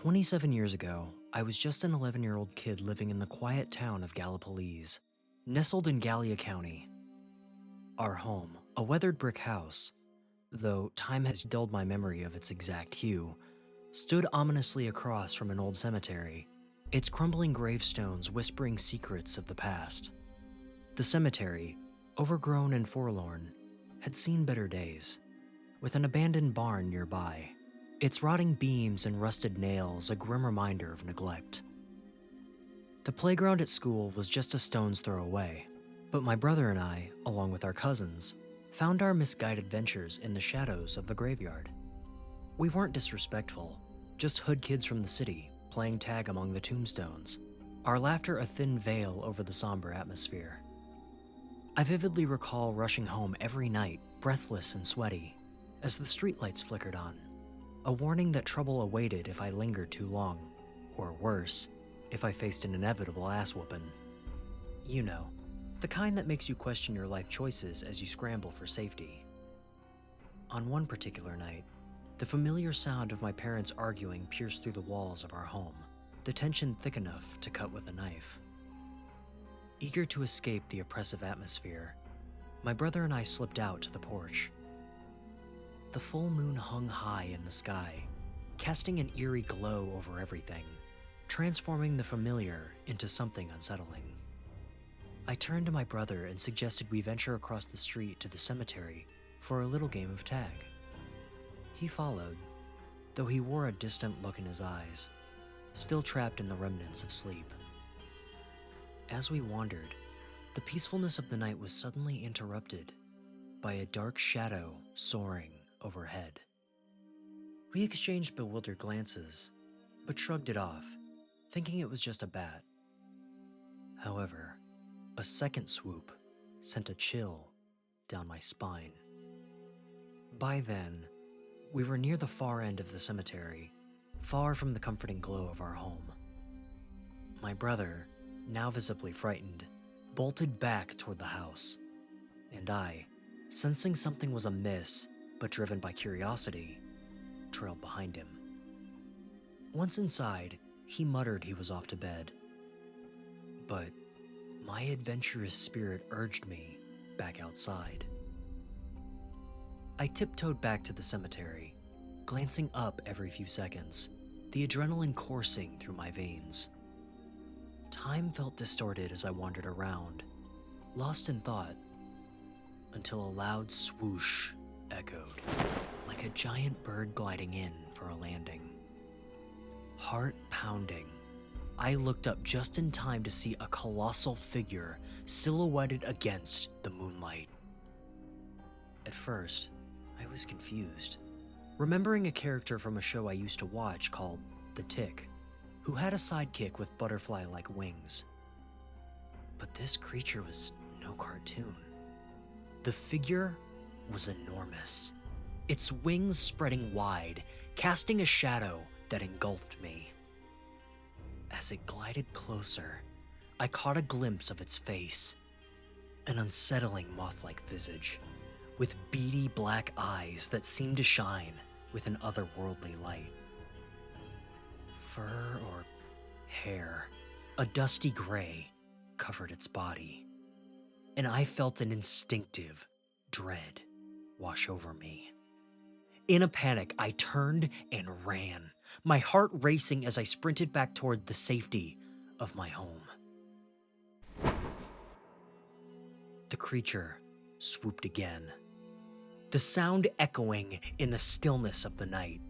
27 years ago, I was just an 11-year-old kid living in the quiet town of Gallipolis, nestled in Gallia County. Our home, a weathered brick house, though time has dulled my memory of its exact hue, stood ominously across from an old cemetery, its crumbling gravestones whispering secrets of the past. The cemetery, overgrown and forlorn, had seen better days, with an abandoned barn nearby, its rotting beams and rusted nails a grim reminder of neglect. The playground at school was just a stone's throw away, but my brother and I, along with our cousins, found our misguided ventures in the shadows of the graveyard. We weren't disrespectful, just hood kids from the city, playing tag among the tombstones, our laughter a thin veil over the somber atmosphere. I vividly recall rushing home every night, breathless and sweaty, as the streetlights flickered on, a warning that trouble awaited if I lingered too long, or worse, if I faced an inevitable ass-whooping. You know, the kind that makes you question your life choices as you scramble for safety. On one particular night, the familiar sound of my parents arguing pierced through the walls of our home, the tension thick enough to cut with a knife. Eager to escape the oppressive atmosphere, my brother and I slipped out to the porch. The full moon hung high in the sky, casting an eerie glow over everything, transforming the familiar into something unsettling. I turned to my brother and suggested we venture across the street to the cemetery for a little game of tag. He followed, though he wore a distant look in his eyes, still trapped in the remnants of sleep. As we wandered, the peacefulness of the night was suddenly interrupted by a dark shadow soaring overhead. We exchanged bewildered glances, but shrugged it off, thinking it was just a bat. However, a second swoop sent a chill down my spine. By then, we were near the far end of the cemetery, far from the comforting glow of our home. My brother, now visibly frightened, bolted back toward the house, and I, sensing something was amiss but driven by curiosity, trailed behind him. Once inside, he muttered he was off to bed, but my adventurous spirit urged me back outside. I tiptoed back to the cemetery, glancing up every few seconds, the adrenaline coursing through my veins. Time felt distorted as I wandered around, lost in thought, until a loud swoosh echoed, like a giant bird gliding in for a landing. Heart pounding, I looked up just in time to see a colossal figure silhouetted against the moonlight. At first, I was confused, remembering a character from a show I used to watch called The Tick, who had a sidekick with butterfly-like wings. But this creature was no cartoon. The figure was enormous, its wings spreading wide, casting a shadow that engulfed me. As it glided closer, I caught a glimpse of its face, an unsettling moth-like visage, with beady black eyes that seemed to shine with an otherworldly light. Fur or hair, a dusty gray, covered its body, and I felt an instinctive dread wash over me. In a panic, I turned and ran, my heart racing as I sprinted back toward the safety of my home. The creature swooped again, the sound echoing in the stillness of the night,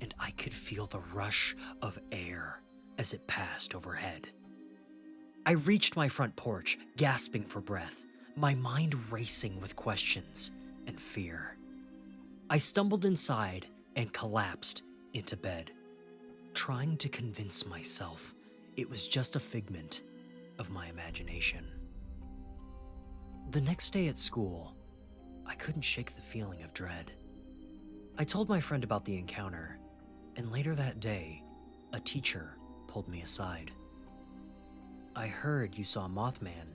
and I could feel the rush of air as it passed overhead. I reached my front porch, gasping for breath, my mind racing with questions and fear. I stumbled inside and collapsed into bed, trying to convince myself it was just a figment of my imagination. The next day at school, I couldn't shake the feeling of dread. I told my friend about the encounter, and later that day, a teacher pulled me aside. "I heard you saw Mothman,"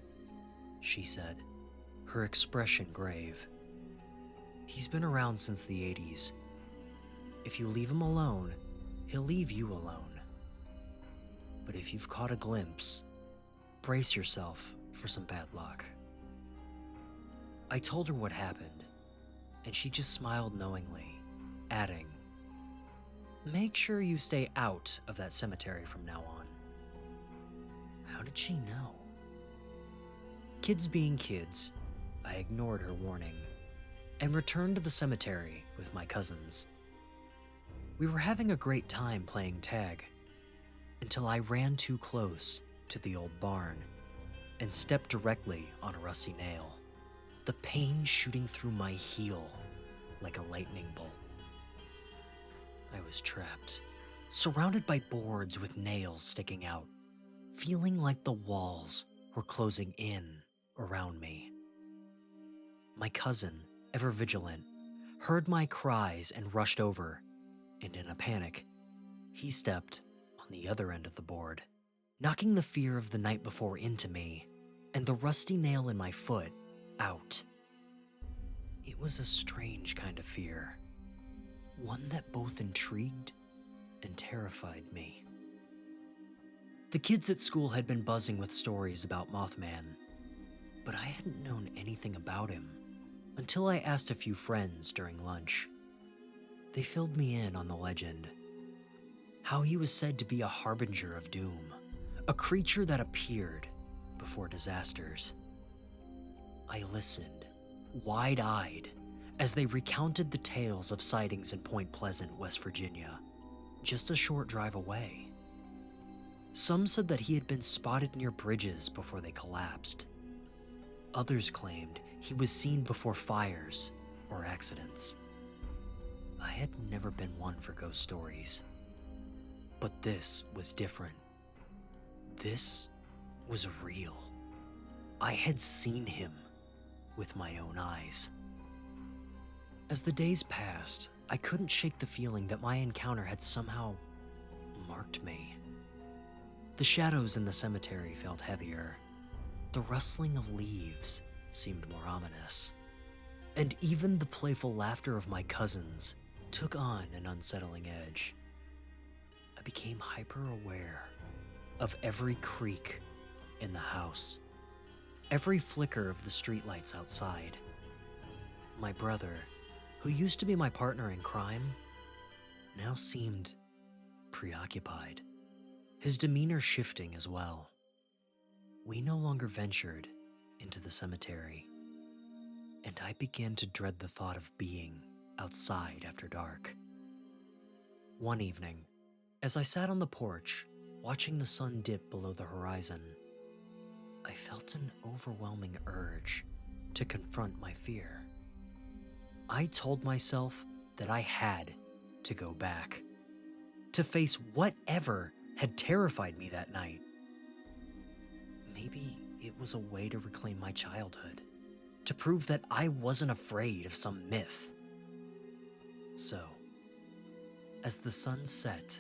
she said, her expression grave. "He's been around since the 80s. If you leave him alone, he'll leave you alone. But if you've caught a glimpse, brace yourself for some bad luck." I told her what happened, and she just smiled knowingly, adding, "Make sure you stay out of that cemetery from now on." How did she know? Kids being kids, I ignored her warning and returned to the cemetery with my cousins. We were having a great time playing tag until I ran too close to the old barn and stepped directly on a rusty nail, the pain shooting through my heel like a lightning bolt. I was trapped, surrounded by boards with nails sticking out, feeling like the walls were closing in around me. My cousin, ever vigilant, heard my cries and rushed over, and in a panic, he stepped on the other end of the board, knocking the fear of the night before into me and the rusty nail in my foot out. It was a strange kind of fear, one that both intrigued and terrified me. The kids at school had been buzzing with stories about Mothman, but I hadn't known anything about him until I asked a few friends during lunch. They filled me in on the legend, how he was said to be a harbinger of doom, a creature that appeared before disasters. I listened, wide-eyed, as they recounted the tales of sightings in Point Pleasant, West Virginia, just a short drive away. Some said that he had been spotted near bridges before they collapsed. Others claimed he was seen before fires or accidents. I had never been one for ghost stories, but this was different. This was real. I had seen him with my own eyes. As the days passed, I couldn't shake the feeling that my encounter had somehow marked me. The shadows in the cemetery felt heavier. The rustling of leaves seemed more ominous. And even the playful laughter of my cousins took on an unsettling edge. I became hyper-aware of every creak in the house, every flicker of the streetlights outside. My brother, who used to be my partner in crime, now seemed preoccupied, his demeanor shifting as well. We no longer ventured into the cemetery, and I began to dread the thought of being outside after dark. One evening, as I sat on the porch, watching the sun dip below the horizon, I felt an overwhelming urge to confront my fear. I told myself that I had to go back, to face whatever had terrified me that night. Maybe it was a way to reclaim my childhood, to prove that I wasn't afraid of some myth. So, as the sun set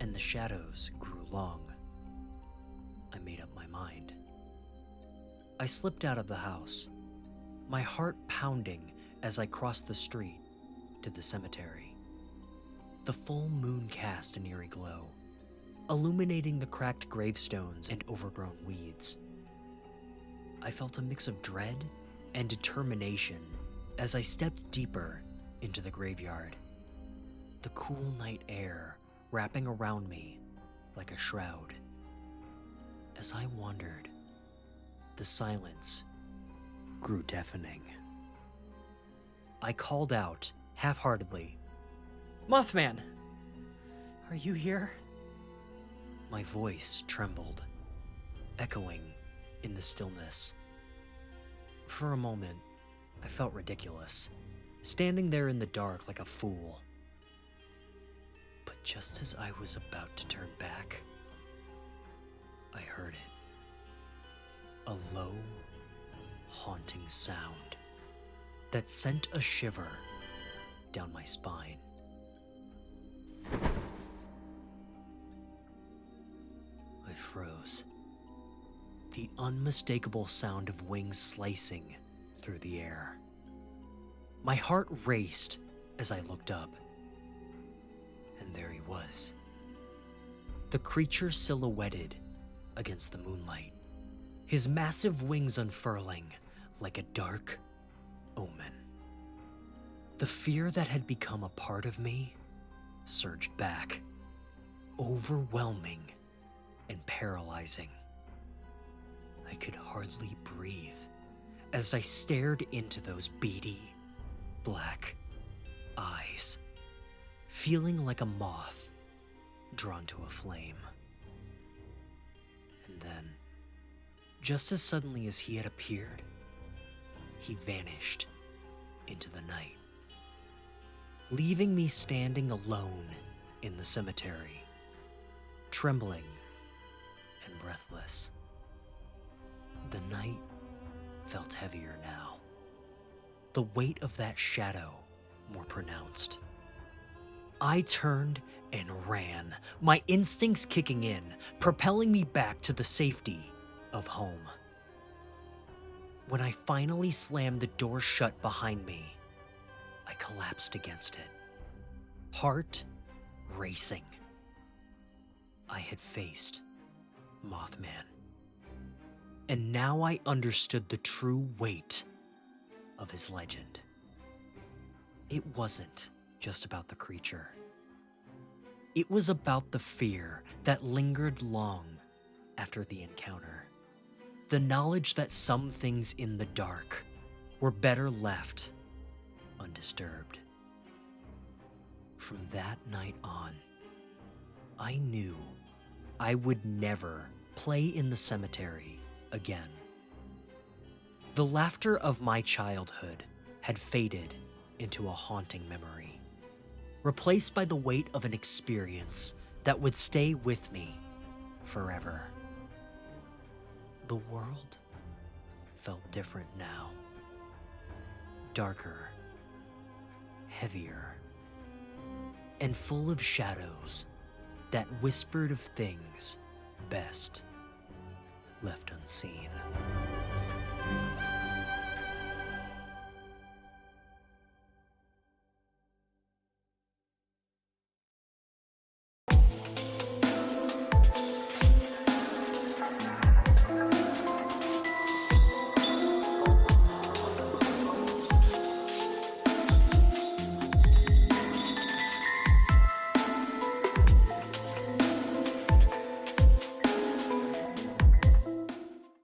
and the shadows grew long, I made up my mind. I slipped out of the house, my heart pounding as I crossed the street to the cemetery. The full moon cast an eerie glow, illuminating the cracked gravestones and overgrown weeds. I felt a mix of dread and determination as I stepped deeper into the graveyard, the cool night air wrapping around me like a shroud. As I wandered, the silence grew deafening. I called out, half-heartedly, "Mothman, are you here?" My voice trembled, echoing in the stillness. For a moment, I felt ridiculous, standing there in the dark like a fool. But just as I was about to turn back, I heard it. A low, haunting sound that sent a shiver down my spine. I froze. The unmistakable sound of wings slicing through the air. My heart raced as I looked up, and there he was. The creature silhouetted against the moonlight, his massive wings unfurling like a dark omen. The fear that had become a part of me surged back, overwhelming and paralyzing. I could hardly breathe as I stared into those beady, black eyes, feeling like a moth drawn to a flame. And then, just as suddenly as he had appeared, he vanished into the night, leaving me standing alone in the cemetery, trembling and breathless. The night felt heavier now, the weight of that shadow more pronounced. I turned and ran, my instincts kicking in, propelling me back to the safety of home. When I finally slammed the door shut behind me, I collapsed against it, heart racing. I had faced Mothman, and now I understood the true weight of his legend. It wasn't just about the creature. It was about the fear that lingered long after the encounter. The knowledge that some things in the dark were better left undisturbed. From that night on, I knew I would never play in the cemetery again. The laughter of my childhood had faded into a haunting memory, replaced by the weight of an experience that would stay with me forever. The world felt different now. Darker, heavier, and full of shadows that whispered of things best left unseen.